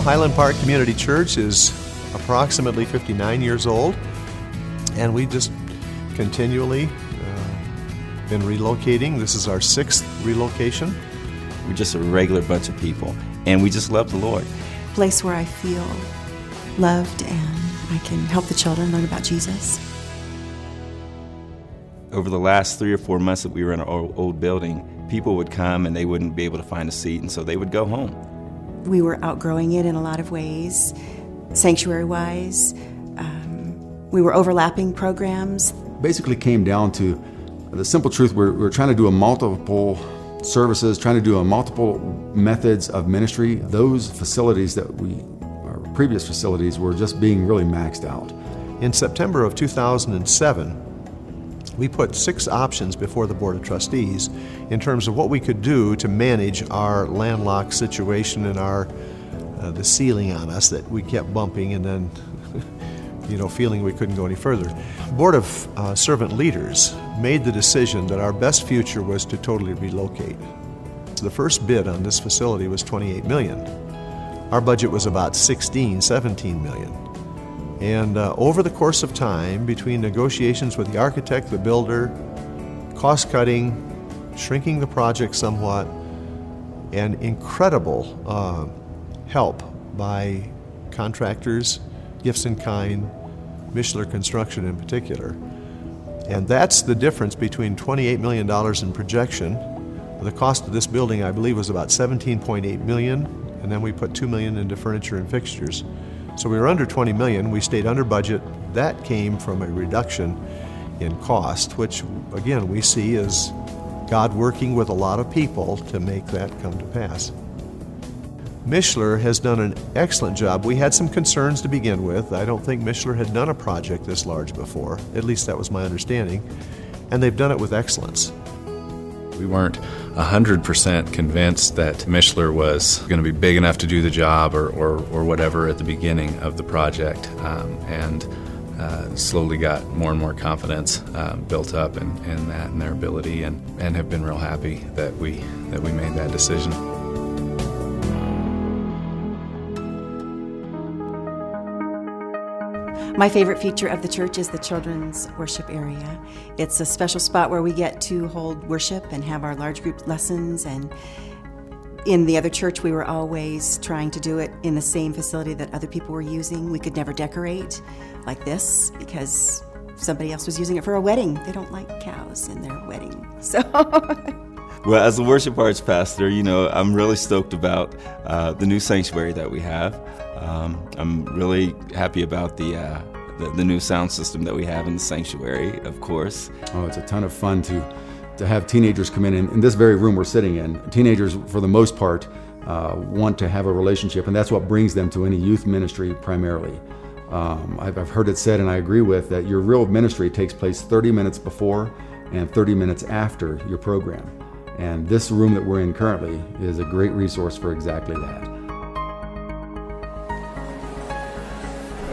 Highland Park Community Church is approximately 59 years old, and we just continually been relocating. This is our 6th relocation. We're just a regular bunch of people, and we just love the Lord. A place where I feel loved and I can help the children learn about Jesus. Over the last 3 or 4 months that we were in our old building, people would come and they wouldn't be able to find a seat, and so they would go home. We were outgrowing it in a lot of ways, sanctuary-wise. We were overlapping programs. Basically came down to the simple truth, we're trying to do a multiple services, trying to do a multiple methods of ministry. Those facilities our previous facilities were just being really maxed out. In September of 2007, we put 6 options before the Board of Trustees in terms of what we could do to manage our landlocked situation and the ceiling on us that we kept bumping and then feeling we couldn't go any further. Board of Servant Leaders made the decision that our best future was to totally relocate. The first bid on this facility was $28 million. Our budget was about $17 million. And over the course of time, between negotiations with the architect, the builder, cost-cutting, shrinking the project somewhat, and incredible help by contractors, gifts in kind, Mishler Construction in particular. And that's the difference between $28 million in projection. The cost of this building, I believe, was about $17.8 million, and then we put $2 million into furniture and fixtures. So we were under $20 million. We stayed under budget. That came from a reduction in cost, which, again, we see as God working with a lot of people to make that come to pass. Mishler has done an excellent job. We had some concerns to begin with. I don't think Mishler had done a project this large before. At least that was my understanding. And they've done it with excellence. We weren't 100% convinced that Mishler was going to be big enough to do the job or whatever at the beginning of the project, and slowly got more and more confidence built up in that and their ability, and have been real happy that we made that decision. My favorite feature of the church is the children's worship area. It's a special spot where we get to hold worship and have our large group lessons. And in the other church, we were always trying to do it in the same facility that other people were using. We could never decorate like this because somebody else was using it for a wedding. They don't like cows in their wedding. So. Well, as a worship arts pastor, I'm really stoked about the new sanctuary that we have. I'm really happy about the new sound system that we have in the sanctuary, of course. Oh, it's a ton of fun to have teenagers come in this very room we're sitting in. Teenagers, for the most part, want to have a relationship, and that's what brings them to any youth ministry primarily. I've heard it said, and I agree with, that your real ministry takes place 30 minutes before and 30 minutes after your program. And this room that we're in currently is a great resource for exactly that.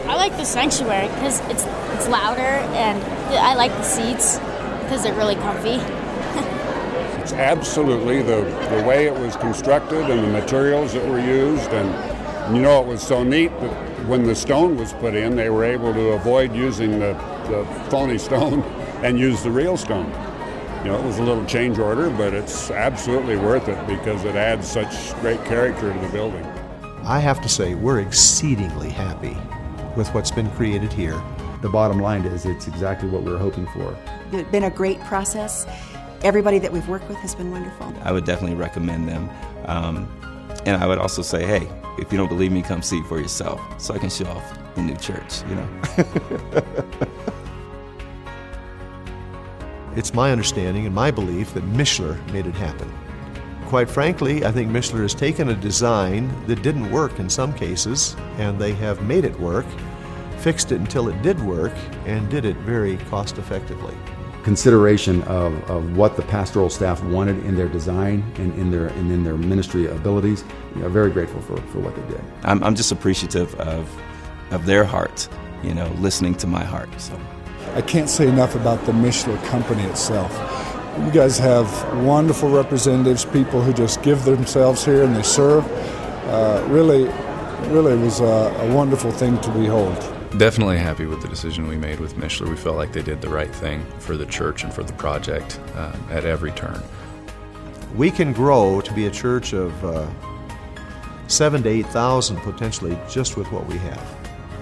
I like the sanctuary because it's louder, and I like the seats because they're really comfy. It's absolutely the way it was constructed and the materials that were used, and it was so neat that when the stone was put in, they were able to avoid using the phony stone and use the real stone. It was a little change order, but it's absolutely worth it because it adds such great character to the building. I have to say, we're exceedingly happy with what's been created here. The bottom line is it's exactly what we were hoping for. It's been a great process. Everybody that we've worked with has been wonderful. I would definitely recommend them. And I would also say, hey, if you don't believe me, come see it for yourself so I can show off the new church, It's my understanding and my belief that Mishler made it happen. Quite frankly, I think Mishler has taken a design that didn't work in some cases, and they have made it work, fixed it until it did work, and did it very cost-effectively. Consideration of what the pastoral staff wanted in their design and in their ministry abilities. Very grateful for what they did. I'm just appreciative of their heart, listening to my heart. So I can't say enough about the Mishler company itself. You guys have wonderful representatives, people who just give themselves here and they serve. Really, Really, it was a wonderful thing to behold. Definitely happy with the decision we made with Mishler. We felt like they did the right thing for the church and for the project at every turn. We can grow to be a church of 7,000 to 8,000 potentially just with what we have.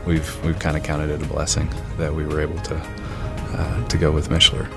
We've kind of counted it a blessing that we were able to go with Mishler.